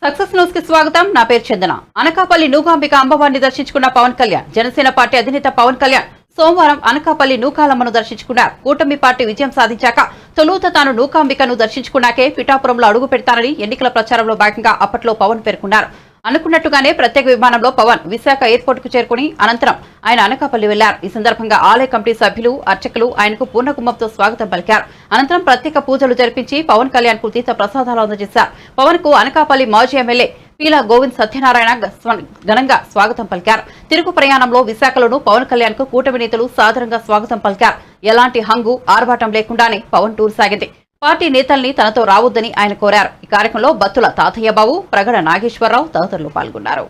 Success news కి స్వాగతం. నా పేరు చందన. అనకాపల్లి నూకాంబిక అమ్మవారిని దర్శించుకున్న పవన్ కళ్యాణ్. జనసేన పార్టీ అధినేత పవన్ కళ్యాణ్ సోమవారం అనకాపల్లి నూకాలమ్మను దర్శించుకున్నారు. కూటమి పార్టీ విజయం సాధించాక తొలుత తాను నూకాంబికను దర్శించుకున్నాకే పిఠాపురంలో అడుగు పెడతానని ఎన్నికల ప్రచారంలో భాగంగా అప్పట్లో పవన్ పేర్కొన్నారు. అనుకున్నట్టుగానే ప్రత్యేక విమానంలో పవన్ విశాఖ ఎయిర్పోర్ట్ కు చేరుకుని అనంతరం ఆయన అనకాపల్లి వెళ్లారు. ఈ సందర్భంగా ఆలయ కమిటీ సభ్యులు, అర్చకులు ఆయనకు పూర్ణకుంభంతో స్వాగతం పలికారు. అనంతరం ప్రత్యేక పూజలు జరిపించి పవన్ కళ్యాణ్ కు తీర్థ ప్రసాదాలు అందజేశారు. పవన్ కు అనకాపల్లి మాజీ ఎమ్మెల్యే పీలా గోవింద్ సత్యనారాయణ ఘనంగా స్వాగతం పలికారు. తిరుగు ప్రయాణంలో విశాఖలోనూ పవన్ కళ్యాణ్ కు కూటమి నేతలు సాదరంగా స్వాగతం పలికారు. ఎలాంటి హంగు ఆర్భాటం లేకుండానే పవన్ టూర్ సాగింది. పార్టీ నేతల్ని తనతో రావద్దని ఆయన కోరారు. ఈ కార్యక్రమంలో బత్తుల తాతయ్య బాబు, ప్రగడ నాగేశ్వరరావు తదితరులు పాల్గొన్నారు.